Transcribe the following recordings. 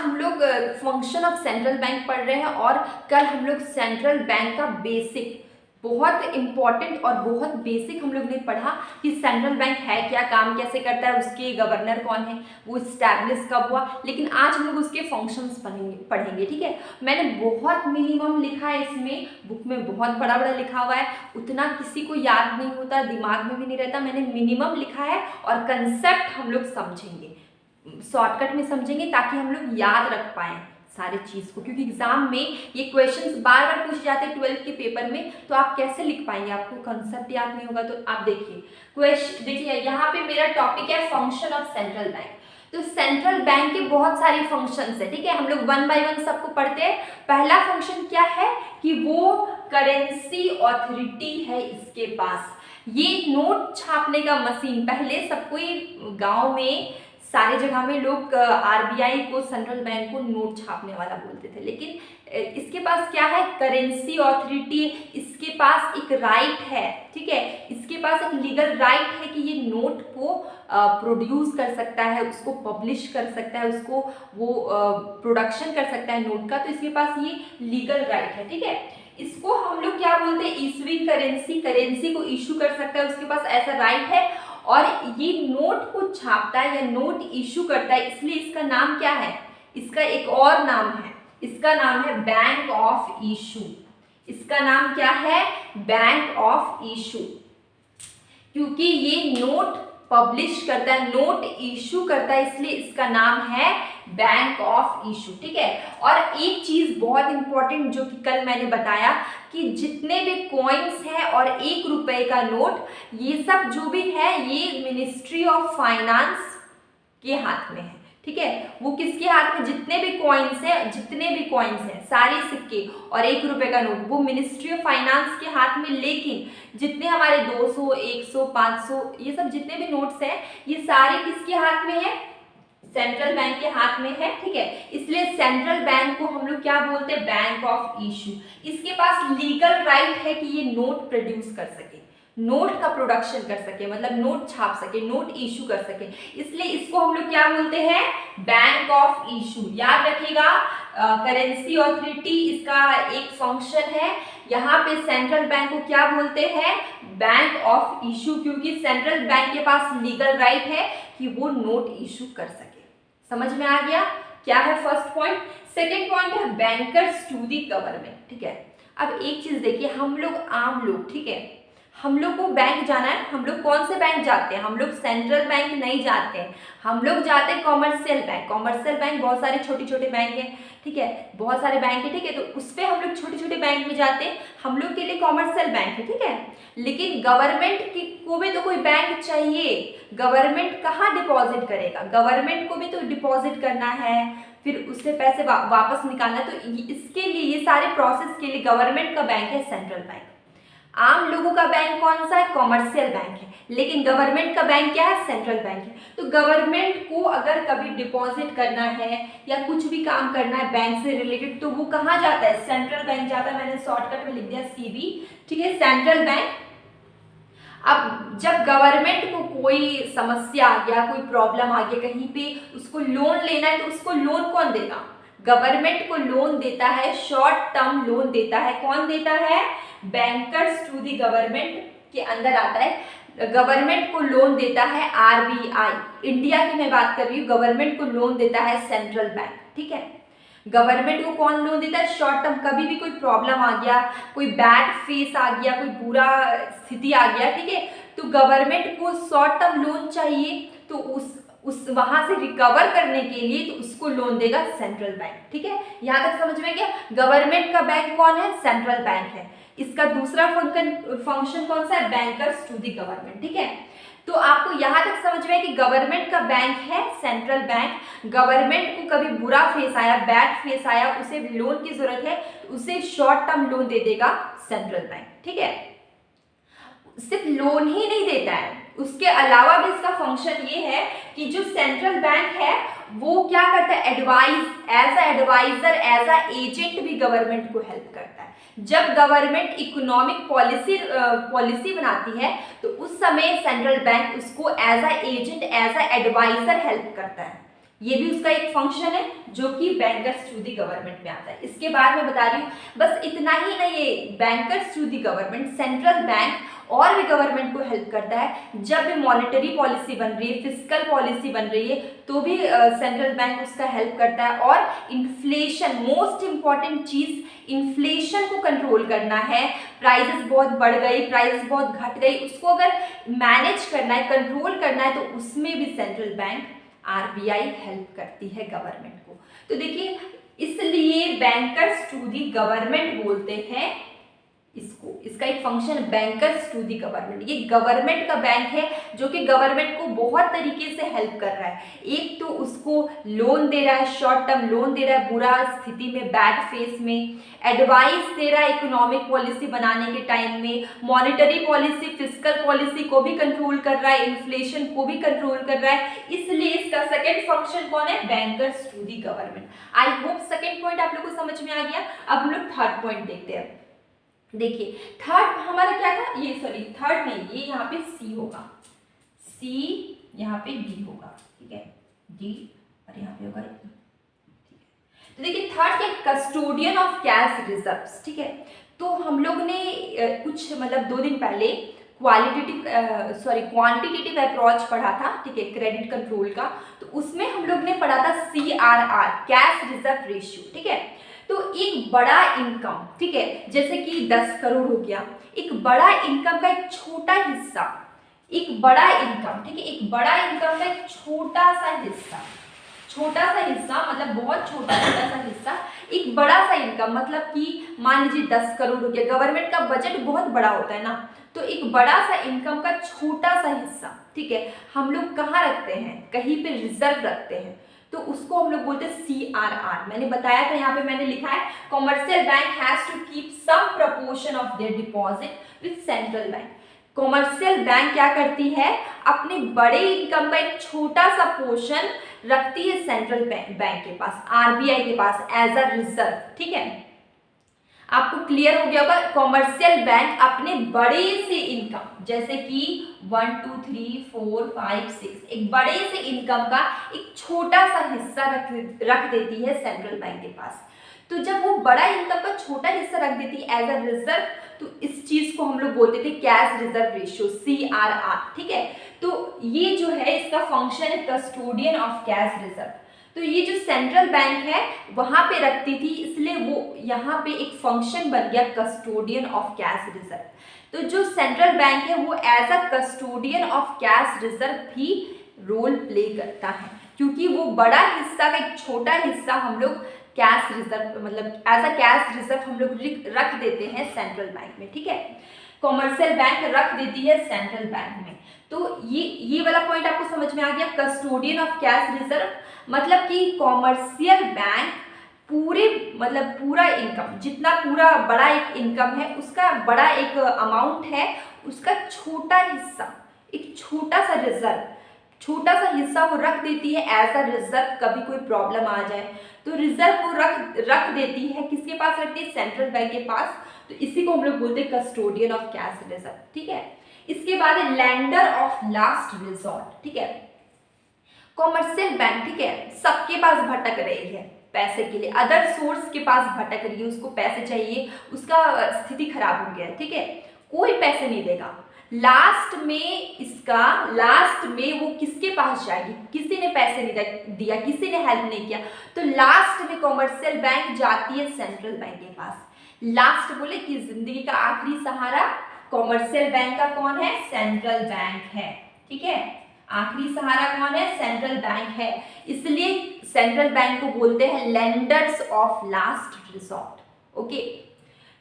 हम लोग function of central bank पढ़ रहे हैं और कल हम लोग सेंट्रल बैंक का बेसिक, बहुत इंपॉर्टेंट और बहुत बेसिक हम लोग ने पढ़ा कि सेंट्रल बैंक है क्या, काम कैसे करता है, उसके गवर्नर कौन है, वो इस्टेब्लिश कब हुआ। लेकिन आज हम लोग उसके फंक्शंस पढ़ेंगे। ठीक है, मैंने बहुत मिनिमम लिखा है, इसमें बुक में बहुत बड़ा बड़ा लिखा हुआ है, उतना किसी को याद नहीं होता, दिमाग में भी नहीं रहता। मैंने मिनिमम लिखा है और कंसेप्ट हम लोग समझेंगे, शॉर्टकट में समझेंगे ताकि हम लोग याद रख पाएँ सारे चीज को, क्योंकि एग्जाम में ये क्वेश्चंस बार बार पूछे जाते हैं 12th के पेपर में, तो आप कैसे लिख पाएंगे, आपको कंसेप्ट याद नहीं होगा। तो आप देखिए क्वेश्चन, देखिए यहाँ पे मेरा टॉपिक है फंक्शन ऑफ सेंट्रल बैंक। तो सेंट्रल बैंक के बहुत सारे फंक्शंस है, ठीक है, हम लोग वन बाय वन सबको पढ़ते हैं। पहला फंक्शन क्या है कि वो करेंसी ऑथोरिटी है इसके पास, ये नोट छापने का मशीन। पहले सबको गांव में सारी जगह में लोग आरबीआई को, सेंट्रल बैंक को नोट छापने वाला बोलते थे, लेकिन इसके पास क्या है, करेंसी ऑथोरिटी, इसके पास एक राइट है, ठीक है, इसके पास एक लीगल राइट है कि ये नोट को प्रोड्यूस कर सकता है, उसको पब्लिश कर सकता है, उसको वो प्रोडक्शन कर सकता है नोट का, तो इसके पास ये लीगल राइट है। ठीक है, इसको हम लोग क्या बोलते हैं, इशूइंग करेंसी, करेंसी को इशू कर सकता है, उसके पास ऐसा राइट है, और ये नोट को छापता है या नोट इशू करता है, इसलिए इसका नाम क्या है, इसका एक और नाम है, इसका नाम है बैंक ऑफ इशू। इसका नाम क्या है, बैंक ऑफ इशू, क्योंकि ये नोट पब्लिश करता है, नोट इशू करता है, इसलिए इसका नाम है बैंक ऑफ इशू। ठीक है, और एक चीज बहुत इंपॉर्टेंट जो कि कल मैंने बताया कि जितने भी कॉइन्स हैं और 1 रुपए का नोट, ये सब जो भी है ये मिनिस्ट्री ऑफ फाइनेंस के हाथ में है। ठीक है, वो किसके हाथ में, जितने भी कॉइन्स हैं, जितने भी कॉइन्स हैं, सारे सिक्के और 1 रुपए का नोट, वो मिनिस्ट्री ऑफ फाइनेंस के हाथ में। लेकिन जितने हमारे 200, 100, 500, ये सब जितने भी नोट्स हैं, ये सारे किसके हाथ में है, सेंट्रल बैंक के हाथ में है। ठीक है, इसलिए सेंट्रल बैंक को हम लोग क्या बोलते हैं, बैंक ऑफ इशू। इसके पास लीगल राइट है कि ये नोट प्रोड्यूस कर सके, नोट का प्रोडक्शन कर सके, मतलब नोट छाप सके, नोट इशू कर सके, इसलिए इसको हम लोग क्या बोलते हैं, बैंक ऑफ इशू। याद रखिएगा, करेंसी ऑथोरिटी इसका एक फंक्शन है। यहाँ पे सेंट्रल बैंक को क्या बोलते हैं, बैंक ऑफ इशू, क्योंकि सेंट्रल बैंक के पास लीगल राइट है कि वो नोट इशू कर सके। समझ में आ गया क्या है फर्स्ट पॉइंट। सेकेंड पॉइंट है बैंकर्स टू दी गवर्नमेंट। ठीक है, अब एक चीज देखिए, हम लोग आम लोग, ठीक है, हम लोग को बैंक जाना है, हम लोग कौन से बैंक जाते हैं, हम लोग सेंट्रल बैंक नहीं जाते हैं, हम लोग जाते हैं कॉमर्शियल बैंक। कॉमर्शियल बैंक बहुत सारे छोटे छोटे बैंक हैं, ठीक है, बहुत सारे बैंक है, ठीक है, तो उस पर हम लोग छोटे छोटे बैंक में जाते हैं, हम लोग के लिए कॉमर्शियल बैंक है। ठीक है, लेकिन गवर्नमेंट को भी तो कोई बैंक चाहिए, गवर्नमेंट कहाँ डिपॉजिट करेगा, गवर्नमेंट को भी तो डिपॉजिट करना है, फिर उससे पैसे वापस निकालना, तो इसके लिए, ये सारे प्रोसेस के लिए गवर्नमेंट का बैंक है सेंट्रल बैंक। आम लोगों का बैंक कौन सा है, कॉमर्शियल बैंक है, लेकिन गवर्नमेंट का बैंक क्या है, सेंट्रल बैंक है। तो गवर्नमेंट को अगर कभी डिपॉजिट करना है या कुछ भी काम करना है बैंक से रिलेटेड, तो वो कहाँ जाता है, सेंट्रल बैंक जाता है। मैंने शॉर्टकट में लिख दिया सीबी, ठीक है, सेंट्रल बैंक। अब जब गवर्नमेंट को कोई समस्या आ गया, कोई प्रॉब्लम आ गया कहीं पे, उसको लोन लेना है, तो उसको लोन कौन देगा, गवर्नमेंट को लोन देता है, शॉर्ट टर्म लोन देता है। कौन देता है, बैंकर्स टू दी गवर्नमेंट के अंदर आता है। गवर्नमेंट को लोन देता है आरबीआई, इंडिया की मैं बात कर रही हूँ, गवर्नमेंट को लोन देता है सेंट्रल बैंक। ठीक है, गवर्नमेंट को कौन लोन देता है, शॉर्ट टर्म, कभी भी कोई प्रॉब्लम आ गया, कोई बैड फेस आ गया, कोई बुरा स्थिति आ गया, ठीक है, तो गवर्नमेंट को शॉर्ट टर्म लोन चाहिए, तो उस वहां से रिकवर करने के लिए तो उसको लोन देगा सेंट्रल बैंक। ठीक है, यहां तक समझ में गया। गवर्नमेंट का बैंक कौन है, सेंट्रल बैंक है। इसका दूसरा फंक्शन कौन सा है, बैंकर्स टू दी गवर्नमेंट। ठीक है, तो आपको यहां तक समझ में है कि गवर्नमेंट का बैंक है सेंट्रल बैंक, गवर्नमेंट को कभी बुरा फेस आया, बैड फेस आया, उसे लोन की जरूरत है, तो उसे शॉर्ट टर्म लोन दे देगा सेंट्रल बैंक। ठीक है, सिर्फ लोन ही नहीं देता है, उसके अलावा भी इसका फंक्शन ये है कि जो सेंट्रल बैंक है वो क्या करता है, advise, as a advisor, as a agent भी गवर्नमेंट को हेल्प करता है। जब गवर्नमेंट इकोनॉमिक पॉलिसी बनाती है तो उस समय सेंट्रल बैंक उसको as a agent, as a advisor help करता है। ये भी उसका एक फंक्शन है जो कि बैंकर्स थ्रू दी गवर्नमेंट में आता है। इसके बाद मैं बता रही हूँ, बस इतना ही नहीं, ये bankers through the government, central bank और भी गवर्नमेंट को हेल्प करता है। जब भी मॉनेटरी पॉलिसी बन रही है, फिस्कल पॉलिसी बन रही है, तो भी सेंट्रल बैंक उसका हेल्प करता है। और इन्फ्लेशन, मोस्ट इंपॉर्टेंट चीज, इन्फ्लेशन को कंट्रोल करना है। प्राइसेस बहुत बढ़ गई, प्राइसेस बहुत घट गई, उसको अगर मैनेज करना है, कंट्रोल करना है, तो उसमें भी सेंट्रल बैंक आरबीआई हेल्प करती है गवर्नमेंट को। तो देखिए, इसलिए बैंकर्स टू दी गवर्नमेंट बोलते हैं इसको, इसका एक function bankers to the government. ये गवर्नमेंट का बैंक है जो कि गवर्नमेंट को बहुत तरीके से हेल्प कर रहा है। एक तो उसको लोन दे रहा है, शॉर्ट टर्म लोन दे रहा है बुरा स्थिति में, बैड फेस में, एडवाइस दे रहा है इकोनॉमिक पॉलिसी बनाने के टाइम में, मॉनेटरी पॉलिसी, फिस्कल पॉलिसी को भी कंट्रोल कर रहा है, इन्फ्लेशन को भी कंट्रोल कर रहा है। इसलिए इसका सेकेंड फंक्शन कौन है? Bankers to the government. I hope second point आप लोग को समझ में आ गया। अब हम लोग थर्ड पॉइंट देखते हैं। देखिए, थर्ड हमारा क्या था, ये सॉरी थर्ड नहीं, ये यहाँ पे सी होगा, सी यहाँ पे डी होगा, ठीक है, डी और यहाँ पे होगा E, ठीक है। तो देखिए, थर्ड क्या, कस्टोडियन ऑफ कैश रिजर्व्स, ठीक है। तो हम लोग ने कुछ मतलब 2 दिन पहले क्वांटिटेटिव अप्रोच पढ़ा था, ठीक है, क्रेडिट कंट्रोल का। तो उसमें हम लोग ने पढ़ा था CRR, कैश रिजर्व रेशियो, ठीक है। तो एक बड़ा इनकम, ठीक है, जैसे कि 10 करोड़ हो गया, एक बड़ा इनकम का एक छोटा हिस्सा, एक बड़ा इनकम, ठीक है, एक बड़ा इनकम का एक छोटा सा हिस्सा, छोटा सा हिस्सा मतलब बहुत छोटा सा हिस्सा, एक बड़ा सा इनकम मतलब कि मान लीजिए 10 करोड़ हो गया, गवर्नमेंट का बजट बहुत बड़ा होता है ना, तो एक बड़ा सा इनकम का छोटा सा हिस्सा, ठीक है, हम लोग कहाँ रखते हैं? कहीं पे रिजर्व रखते हैं, तो उसको हम लोग बोलते हैं CRR। मैंने बताया था, यहाँ पे मैंने लिखा है commercial bank has to keep some proportion of their deposit with central bank. Commercial bank क्या करती है? अपने बड़े इनकम का एक छोटा सा पोर्शन रखती है सेंट्रल बैंक के पास, RBI के पास एज अ रिजर्व, ठीक है। आपको क्लियर हो गया होगा, कॉमर्शियल बैंक अपने बड़े से इनकम, जैसे कि 1 2 3 4 5 6, एक बड़े से इनकम का एक छोटा सा हिस्सा रख देती है सेंट्रल बैंक के पास। तो जब वो बड़ा इनकम का छोटा हिस्सा रख देती है एज अ रिजर्व, तो इस चीज को हम लोग बोलते थे कैश रिजर्व रेशियो, CRR, ठीक है। तो ये जो है इसका फंक्शन है कस्टोडियन ऑफ कैश रिजर्व। तो ये जो सेंट्रल बैंक है वहां पे रखती थी, इसलिए वो यहाँ पे एक फंक्शन बन गया कस्टोडियन ऑफ कैश रिजर्व। तो जो सेंट्रल बैंक है वो as a custodian of cash reserve भी रोल प्ले करता है, क्योंकि वो बड़ा हिस्सा का एक छोटा हिस्सा हम लोग कैश रिजर्व मतलब एज अ कैश रिजर्व हम लोग रख देते हैं सेंट्रल बैंक में, ठीक है। कॉमर्शियल बैंक रख देती है सेंट्रल बैंक में। तो ये वाला पॉइंट आपको समझ में आ गया, कस्टोडियन ऑफ कैश रिजर्व मतलब कि कॉमर्शियल बैंक पूरे मतलब पूरा इनकम, जितना पूरा बड़ा एक इनकम है उसका बड़ा एक अमाउंट है, उसका छोटा हिस्सा, एक छोटा सा रिजर्व, छोटा सा हिस्सा वो रख देती है एज अ रिजर्व। कभी कोई प्रॉब्लम आ जाए तो रिजर्व वो रख देती है, किसके पास रखती है? सेंट्रल बैंक के पास। तो इसी को हम लोग बोलते हैं कस्टोडियन ऑफ कैश रिजर्व, ठीक है। इसके बाद है लेंडर ऑफ लास्ट रिजॉर्ट, ठीक है। कॉमर्शियल बैंक, ठीक है, सबके पास भटक रही है पैसे के लिए, अदर सोर्स के पास भटक रही है, उसको पैसे चाहिए, उसका स्थिति खराब हो गया है, ठीक है, कोई पैसे नहीं देगा। लास्ट में वो किसके पास जाएगी? किसी ने पैसे नहीं दिया, किसी ने हेल्प नहीं किया, तो लास्ट में कॉमर्शियल बैंक जाती है सेंट्रल बैंक के पास। लास्ट बोले कि जिंदगी का आखिरी सहारा कॉमर्शियल बैंक का कौन है? सेंट्रल बैंक है, ठीक है। आखिरी सहारा कौन है? सेंट्रल बैंक है। इसलिए सेंट्रल बैंक को बोलते हैं lenders of last resort, okay.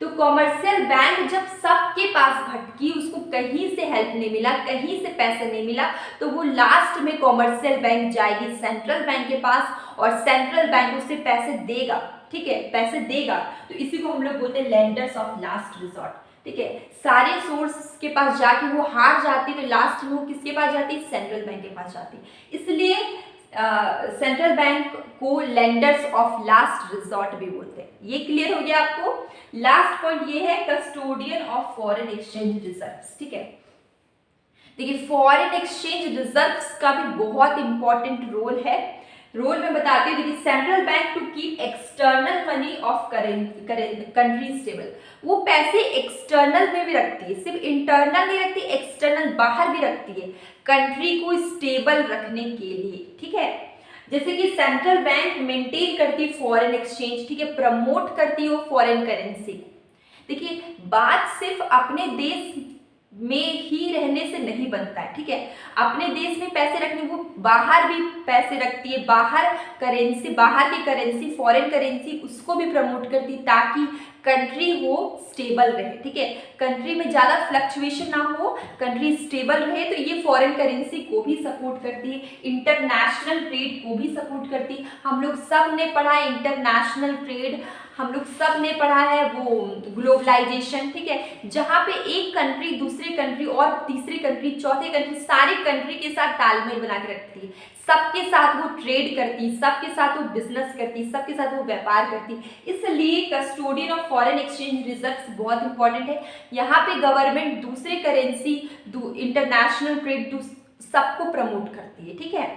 तो कॉमर्शियल बैंक जब सबके पास भटकी, उसको कहीं से हेल्प नहीं मिला, कहीं से पैसे नहीं मिला, तो वो लास्ट में कॉमर्शियल बैंक जाएगी सेंट्रल बैंक के पास और सेंट्रल बैंक उसे पैसे देगा, ठीक है, पैसे देगा। तो इसी को हम लोग बोलते हैं लेंडर्स ऑफ लास्ट रिसोर्ट, ठीक है। सारे सोर्स के पास जाके वो हार जाती, तो लास्ट में वो किसके पास जाती? सेंट्रल बैंक के पास जाती। इसलिए सेंट्रल बैंक को लेंडर्स ऑफ लास्ट रिसोर्ट भी बोलते हैं। ये क्लियर हो गया आपको? लास्ट पॉइंट ये है custodian of foreign exchange reserves, ठीक है। देखिए, फॉरेन एक्सचेंज रिजर्व्स का भी बहुत इंपॉर्टेंट रोल है। रोल में बताती हूँ। देखिए, central bank to keep external money of country stable, वो पैसे एक्सटर्नल में भी रखती है, सिर्फ इंटरनल नहीं रखती, एक्सटर्नल बाहर भी रखती है कंट्री को स्टेबल रखने के लिए, ठीक है। जैसे कि सेंट्रल बैंक मेंटेन करती है फॉरेन एक्सचेंज, ठीक है, प्रमोट करती है वो फॉरेन करेंसी को। देखिए, बात सिर्फ अपने देश में ही रहने से नहीं बनता है, ठीक है, अपने देश में पैसे रखने, वो बाहर भी पैसे रखती है, बाहर की करेंसी फॉरेन करेंसी उसको भी प्रमोट करती है ताकि कंट्री हो स्टेबल रहे, ठीक है, कंट्री में ज़्यादा फ्लक्चुएशन ना हो, कंट्री स्टेबल रहे। तो ये फॉरेन करेंसी को भी सपोर्ट करती है, इंटरनेशनल ट्रेड को भी सपोर्ट करती है। हम लोग सब ने पढ़ा है इंटरनेशनल ट्रेड, हम लोग सब ने पढ़ा है वो ग्लोबलाइजेशन, ठीक है, जहाँ पे एक कंट्री दूसरे कंट्री और तीसरी कंट्री चौथे कंट्री सारी कंट्री के साथ तालमेल बना के रखती है, सबके साथ वो ट्रेड करती, सबके साथ वो बिजनेस करती, सबके साथ वो व्यापार करती। इसलिए custodian of foreign exchange reserves बहुत इंपॉर्टेंट है। यहाँ पे गवर्नमेंट दूसरे करेंसी इंटरनेशनल ट्रेड सबको प्रमोट करती है, ठीक है,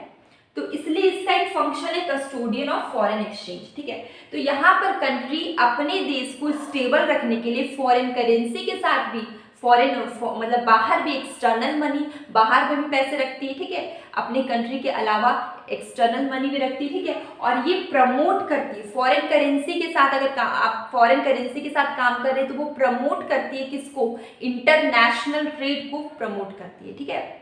तो इसलिए इसका एक फंक्शन है कस्टोडियन ऑफ फॉरेन एक्सचेंज, ठीक है। तो यहाँ पर कंट्री अपने देश को स्टेबल रखने के लिए फॉरेन करेंसी के साथ भी मतलब बाहर भी एक्सटर्नल मनी, बाहर में भी पैसे रखती है, ठीक है, अपने कंट्री के अलावा एक्सटर्नल मनी भी रखती है, ठीक है, और ये प्रमोट करती है फॉरेन करेंसी के साथ। अगर आप फॉरेन करेंसी के साथ काम कर रहे हैं तो वो प्रमोट करती है किसको, इंटरनेशनल ट्रेड को प्रमोट करती है, ठीक है,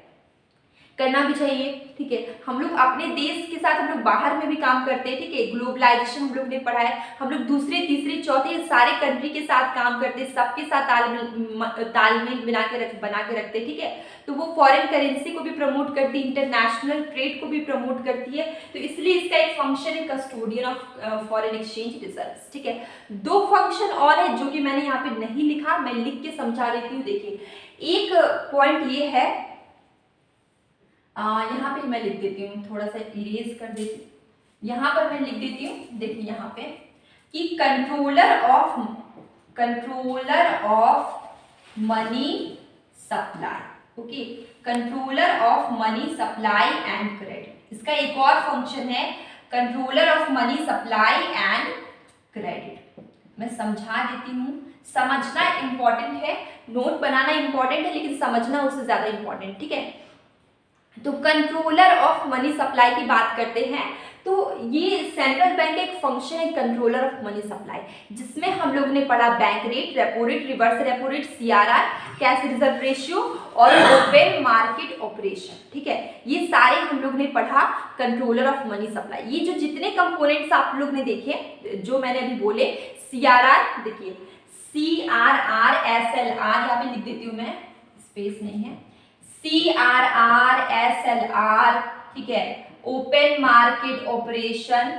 करना भी चाहिए, ठीक है। हम लोग अपने देश के साथ हम लोग बाहर में भी काम करते हैं, ठीक है, ग्लोबलाइजेशन हम लोग ने पढ़ा है, हम लोग दूसरे तीसरे चौथे सारे कंट्री के साथ काम करते हैं, सबके साथ तालमेल बना के रखते हैं, ठीक है, तो वो फॉरेन करेंसी को भी प्रमोट करती है, इंटरनेशनल ट्रेड को भी प्रमोट करती है। तो इसलिए इसका एक फंक्शन है custodian of foreign exchange reserves, ठीक है। दो फंक्शन और है जो कि मैंने यहाँ पे नहीं लिखा, मैं लिख के समझा देती हूँ। देखिए, एक पॉइंट ये है, यहाँ पे मैं लिख देती हूँ, थोड़ा सा इरेज कर देती हूँ, यहाँ पर मैं लिख देती हूँ। देखिए यहाँ पे कि controller of money supply, okay, controller of money supply and credit, इसका एक और फंक्शन है controller of money supply and credit. मैं समझा देती हूँ, समझना इंपॉर्टेंट है, नोट बनाना इंपॉर्टेंट है, लेकिन समझना उससे ज्यादा इंपॉर्टेंट, ठीक है। तो कंट्रोलर ऑफ मनी सप्लाई की बात करते हैं, तो ये सेंट्रल बैंक का एक फंक्शन है कंट्रोलर ऑफ मनी सप्लाई, जिसमें हम लोग ने पढ़ा bank rate, repo rate, reverse repo rate, CRR, cash reserve ratio और ओपन मार्केट ऑपरेशन, ठीक है, ये सारे हम लोग ने पढ़ा कंट्रोलर ऑफ मनी सप्लाई। ये जो जितने कंपोनेंट्स आप लोग ने देखे जो मैंने अभी बोले, सीआरआर, देखिए CRR SLR, यहाँ पे लिख देती हूँ मैं, स्पेस नहीं है, CRR SLR, ठीक है, ओपन मार्केट ऑपरेशन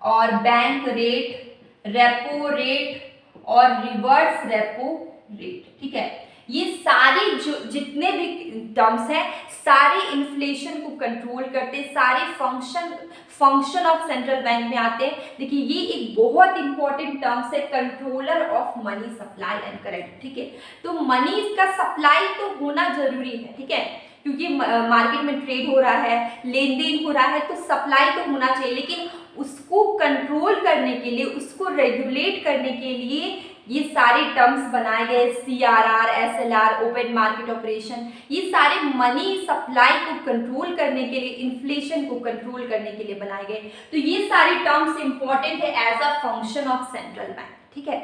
और बैंक रेट, रेपो रेट और रिवर्स रेपो रेट, ठीक है, ये सारी जो जितने भी टर्म्स हैं सारे इन्फ्लेशन को कंट्रोल करते, सारे फंक्शन ऑफ सेंट्रल बैंक में आते हैं। देखिए, ये एक बहुत इंपॉर्टेंट टर्म्स है controller of money supply and credit, ठीक है। तो मनी का सप्लाई तो होना जरूरी है, ठीक है, क्योंकि मार्केट में ट्रेड हो रहा है, लेन देन हो रहा है, तो सप्लाई तो होना चाहिए, लेकिन उसको कंट्रोल करने के लिए, उसको रेगुलेट करने के लिए ये सारे टर्म्स बनाए गए, CRR SLR, open market operation, ये सारे मनी सप्लाई को कंट्रोल करने के लिए, इन्फ्लेशन को कंट्रोल करने के लिए बनाए गए। तो ये सारे टर्म्स इंपॉर्टेंट है as a function of central bank, ठीक है।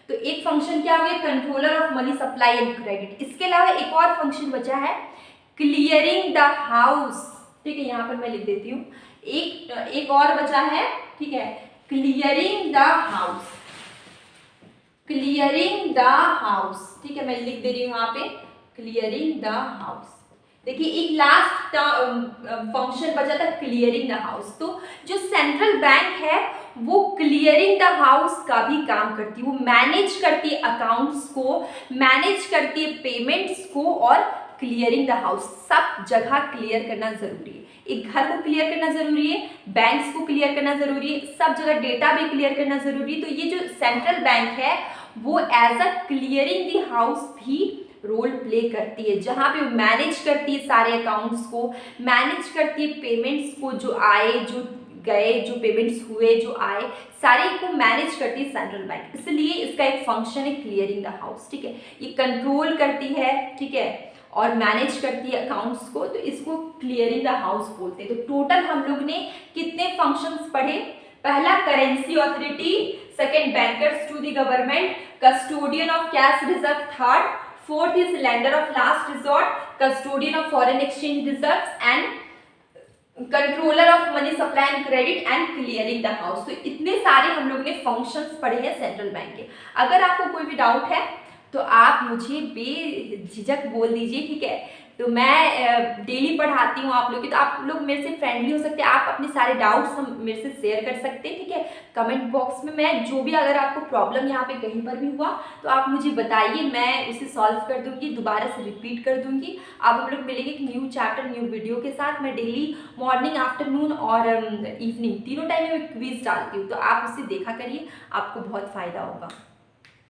तो एक फंक्शन क्या हो गया, controller of money supply and credit. इसके अलावा एक और फंक्शन बचा है क्लियरिंग द हाउस, ठीक है, यहाँ पर मैं लिख देती हूँ, एक और बचा है, ठीक है, clearing the house, clearing the house, ठीक है, मैं लिख दे रही हूँ यहाँ पे क्लियरिंग द हाउस। देखिए, एक लास्ट फंक्शन बचा था क्लियरिंग द हाउस। तो जो सेंट्रल बैंक है वो क्लियरिंग द हाउस का भी काम करती है, वो मैनेज करती है अकाउंट्स को, मैनेज करती है पेमेंट्स को, और क्लियरिंग द हाउस सब जगह क्लियर करना जरूरी है। एक घर को क्लियर करना जरूरी है, बैंक्स को क्लियर करना जरूरी है, सब जगह डेटा भी क्लियर करना जरूरी है। तो ये जो सेंट्रल बैंक है वो as a clearing the house भी रोल प्ले करती है, जहाँ पे मैनेज करती है सारे अकाउंट्स को, मैनेज करती है पेमेंट्स को, जो आए जो गए, जो पेमेंट्स हुए, जो आए, सारे को मैनेज करती है सेंट्रल बैंक। इसलिए इसका एक फंक्शन है क्लियरिंग द हाउस, ठीक है। ये कंट्रोल करती है, ठीक है, और मैनेज करती है अकाउंट्स को, तो इसको क्लियरिंग द हाउस बोलते हैं। तो टोटल हम लोग ने कितने फंक्शंस पढ़े? पहला currency authority, second bankers to the government, custodian of cash reserve third, fourth is lender of last resort, custodian of foreign exchange reserves and controller of money supply and credit and clearing the house. तो इतने सारे हम लोग ने functions पढ़े हैं central bank के। अगर आपको कोई भी डाउट है तो आप मुझे बेझिझक बोल दीजिए, ठीक है। तो मैं डेली पढ़ाती हूँ आप लोग की, तो आप लोग मेरे से फ्रेंडली हो सकते हैं, आप अपने सारे डाउट्स हम मेरे से शेयर कर सकते हैं, ठीक है। कमेंट बॉक्स में मैं जो भी, अगर आपको प्रॉब्लम यहाँ पे कहीं पर भी हुआ तो आप मुझे बताइए, मैं उसे सॉल्व कर दूंगी, दोबारा से रिपीट कर दूंगी। अब हम लोग मिलेंगे एक न्यू चैप्टर न्यू वीडियो के साथ। मैं डेली मॉर्निंग, आफ्टरनून और इवनिंग तीनों टाइम में क्विज डालती हूँ, तो आप उसे देखा करिए, आपको बहुत फ़ायदा होगा।